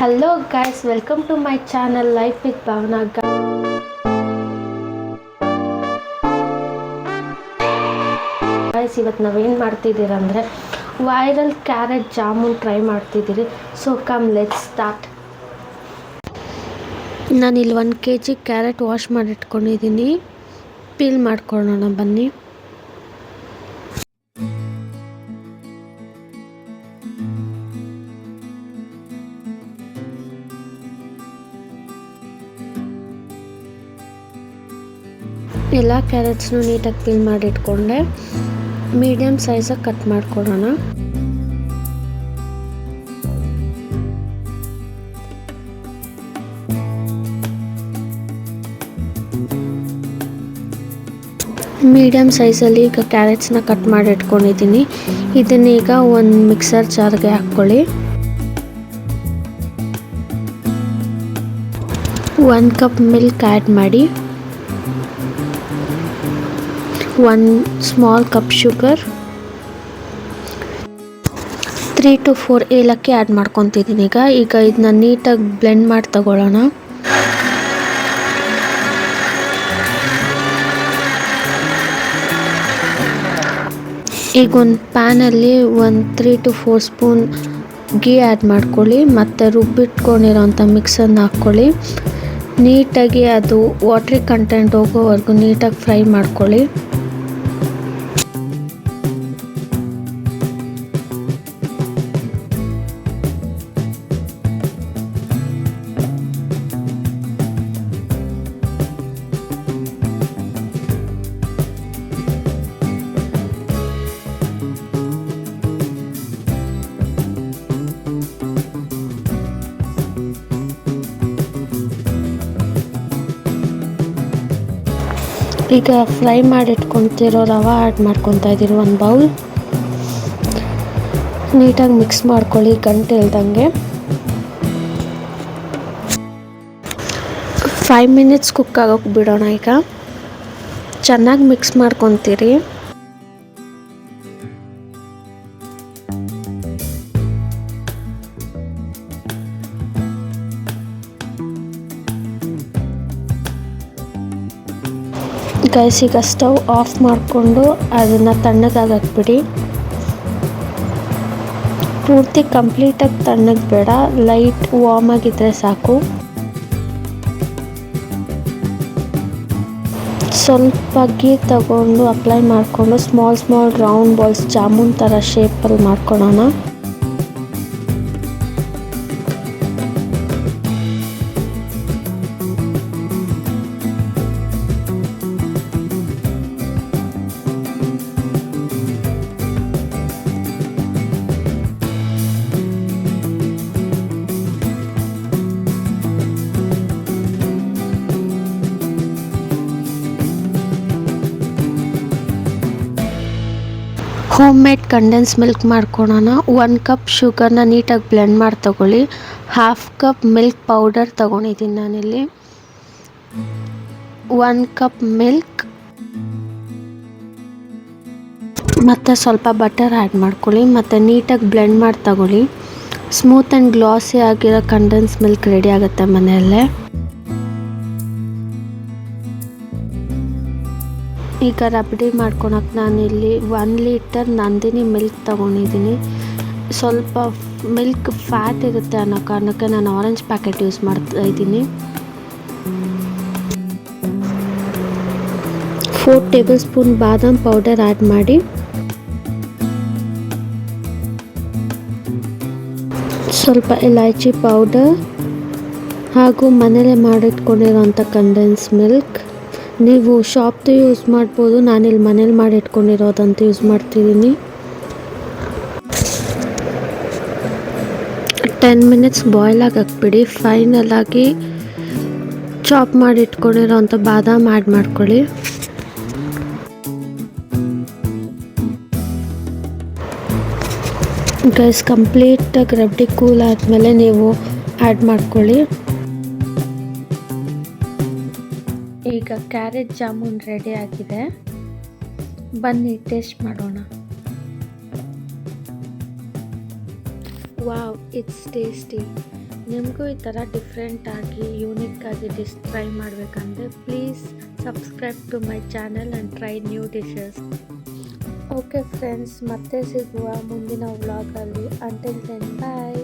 Hello guys, welcome to my channel Life with Bhavana. Guys, ಇವತ್ತು ನಾವೇನು ಮಾಡ್ತಿದ್ದೀರ ಅಂದರೆ viral carrot jamun try ಮಾಡ್ತಿದ್ದೀರಿ. So come let's start. ನಾನಿಲ್ಲಿ 1 kg carrot wash ಮಾಡಿಟ್ಕೊಂಡಿದ್ದೀನಿ. Peel ಮಾಡ್ಕೊಳ್ಳೋಣ ಬನ್ನಿ. ಎಲ್ಲ ಕ್ಯಾರೆಟ್ಸ್ನು ನೀಟಾಗಿ ಪೀಲ್ ಮಾಡಿಟ್ಕೊಂಡೆ. ಮೀಡಿಯಮ್ ಸೈಜಾಗಿ ಕಟ್ ಮಾಡ್ಕೊಳ್ಳೋಣ. ಮೀಡಿಯಮ್ ಸೈಜಲ್ಲಿ ಈಗ ಕ್ಯಾರೆಟ್ಸ್ನ ಕಟ್ ಮಾಡಿ ಇಟ್ಕೊಂಡಿದ್ದೀನಿ. ಇದನ್ನೀಗ ಒಂದು ಮಿಕ್ಸರ್ ಜಾರ್ಗೆ ಹಾಕ್ಕೊಳ್ಳಿ. 1 ಕಪ್ ಮಿಲ್ಕ್ ಆ್ಯಡ್ ಮಾಡಿ. 1 ಸ್ಮಾಲ್ ಕಪ್ ಶುಗರ್, 3 to 4 ಏಲಕ್ಕಿ ಆ್ಯಡ್ ಮಾಡ್ಕೊತಿದ್ದೀನಿ. ಈಗ ಇದನ್ನ ನೀಟಾಗಿ ಬ್ಲೆಂಡ್ ಮಾಡಿ ತಗೊಳ್ಳೋಣ. ಈಗ ಒಂದು ಪ್ಯಾನಲ್ಲಿ 3 to 4 ಸ್ಪೂನ್ ಗೀ ಆ್ಯಡ್ ಮಾಡ್ಕೊಳ್ಳಿ. ಮತ್ತು ರುಬ್ಬಿಟ್ಕೊಂಡಿರೋಂಥ ಮಿಕ್ಸನ್ನು ಹಾಕ್ಕೊಳ್ಳಿ. ನೀಟಾಗಿ ಅದು ವಾಟ್ರಿ ಕಂಟೆಂಟ್ ಹೋಗೋವರೆಗೂ ನೀಟಾಗಿ ಫ್ರೈ ಮಾಡ್ಕೊಳ್ಳಿ. ಈಗ ಫ್ರೈ ಮಾಡಿಟ್ಕೊತಿರೋ ರವೆ ಆ್ಯಡ್ ಮಾಡ್ಕೊತಾ ಇದ್ದೀರಿ. 1 ಬೌಲ್ ನೀಟಾಗಿ ಮಿಕ್ಸ್ ಮಾಡ್ಕೊಳ್ಳಿ ಗಂಟೆ ಇಲ್ದಂಗೆ. 5 ಮಿನಿಟ್ಸ್ ಕುಕ್ ಆಗೋಕ್ಕೆ ಬಿಡೋಣ. ಈಗ ಚೆನ್ನಾಗಿ ಮಿಕ್ಸ್ ಮಾಡ್ಕೊತೀರಿ. ಗೈಸ್, ಈಗ ಸ್ಟವ್ ಆಫ್ ಮಾಡಿಕೊಂಡು ಅದನ್ನು ತಣ್ಣಗಾಗಕ್ಕೆ ಬಿಡಿ. ಪೂರ್ತಿ ಕಂಪ್ಲೀಟಾಗಿ ತಣ್ಣಗೆ ಬೇಡ, ಲೈಟ್ ವಾರ್ಮ್ ಆಗಿದ್ದರೆ ಸಾಕು. ಸ್ವಲ್ಪ ಗೀ ತಗೊಂಡು ಅಪ್ಲೈ ಮಾಡಿಕೊಂಡು ಸ್ಮಾಲ್ ರೌಂಡ್ ಬಾಲ್ಸ್ ಜಾಮೂನ್ ಥರ ಶೇಪಲ್ಲಿ ಮಾಡ್ಕೊಳ್ಳೋಣ. ಹೋಮ್ ಮೇಡ್ ಕಂಡೆನ್ಸ್ ಮಿಲ್ಕ್ ಮಾಡ್ಕೊಳ್ಳೋಣ. 1 ಕಪ್ ಶುಗರ್ನ ನೀಟಾಗಿ ಬ್ಲೆಂಡ್ ಮಾಡಿ ತಗೊಳ್ಳಿ. 1/2 ಕಪ್ ಮಿಲ್ಕ್ ಪೌಡರ್ ತೊಗೊಂಡಿದ್ದೀನಿ ನಾನಿಲ್ಲಿ. 1 ಕಪ್ ಮಿಲ್ಕ್ ಮತ್ತು ಸ್ವಲ್ಪ ಬಟರ್ ಆ್ಯಡ್ ಮಾಡ್ಕೊಳ್ಳಿ. ಮತ್ತು ನೀಟಾಗಿ ಬ್ಲೆಂಡ್ ಮಾಡಿ ತಗೊಳ್ಳಿ. ಸ್ಮೂತ್ ಆ್ಯಂಡ್ ಗ್ಲಾಸಿ ಆಗಿರೋ ಕಂಡೆನ್ಸ್ ಮಿಲ್ಕ್ ರೆಡಿ ಆಗುತ್ತೆ ಮನೆಯಲ್ಲೇ. ಈಗ ರಬಡಿ ಮಾಡ್ಕೊಳಕ್ಕೆ ನಾನಿಲ್ಲಿ 1 ಲೀಟರ್ ನಂದಿನಿ ಮಿಲ್ಕ್ ತೊಗೊಂಡಿದ್ದೀನಿ. ಸ್ವಲ್ಪ ಮಿಲ್ಕ್ ಫ್ಯಾಟ್ ಇರುತ್ತೆ ಅನ್ನೋ ಕಾರಣಕ್ಕೆ ನಾನು ಆರೆಂಜ್ ಪ್ಯಾಕೆಟ್ ಯೂಸ್ ಮಾಡ್ತಾ ಇದ್ದೀನಿ. 4 ಟೇಬಲ್ ಸ್ಪೂನ್ ಬಾದಾಮ್ ಪೌಡರ್ ಆ್ಯಡ್ ಮಾಡಿ. ಸ್ವಲ್ಪ ಇಲೈಚಿ ಪೌಡರ್ ಹಾಗೂ ಮನೇಲೆ ಮಾಡಿಟ್ಕೊಂಡಿರೋಂಥ ಕಂಡೆನ್ಸ್ ಮಿಲ್ಕ್. ನೀವು ಶಾಪ್ದು ಯೂಸ್ ಮಾಡ್ಬೋದು, ನಾನಿಲ್ಲಿ ಮನೇಲಿ ಮಾಡಿಟ್ಕೊಂಡಿರೋದಂತ ಯೂಸ್ ಮಾಡ್ತಿದ್ದೀನಿ. 10 ಮಿನಿಟ್ಸ್ ಬಾಯ್ಲ್ ಆಗಕ್ಕೆ ಬಿಡಿ. ಫೈನಲಾಗಿ ಚಾಪ್ ಮಾಡಿಟ್ಕೊಂಡಿರೋಂಥ ಬಾದಾಮ್ ಆ್ಯಡ್ ಮಾಡ್ಕೊಳ್ಳಿ. ಗೈಸ್, ಕಂಪ್ಲೀಟಾಗಿ ರಬಡಿ ಕೂಲ್ ಆದಮೇಲೆ ನೀವು ಆ್ಯಡ್ ಮಾಡ್ಕೊಳ್ಳಿ. ಈಗ ಕ್ಯಾರೆಟ್ ಜಾಮೂನ್ ರೆಡಿ ಆಗಿದೆ. ಬನ್ನಿ ಟೇಸ್ಟ್ ಮಾಡೋಣ. Wow, it's tasty. ನಿಮಗೂ ಈ ಥರ ಡಿಫ್ರೆಂಟಾಗಿ ಯೂನಿಕ್ಕಾಗಿ ಡಿಶ್ ಟ್ರೈ ಮಾಡಬೇಕಂದ್ರೆ please subscribe to my channel and try new dishes. Okay friends, ಮತ್ತೆ ಸಿಗುವ ಮುಂದಿನ ವ್ಲಾಗಲ್ಲಿ. ಅಂಟಿಲ್ ದೆನ್ ಬಾಯ್.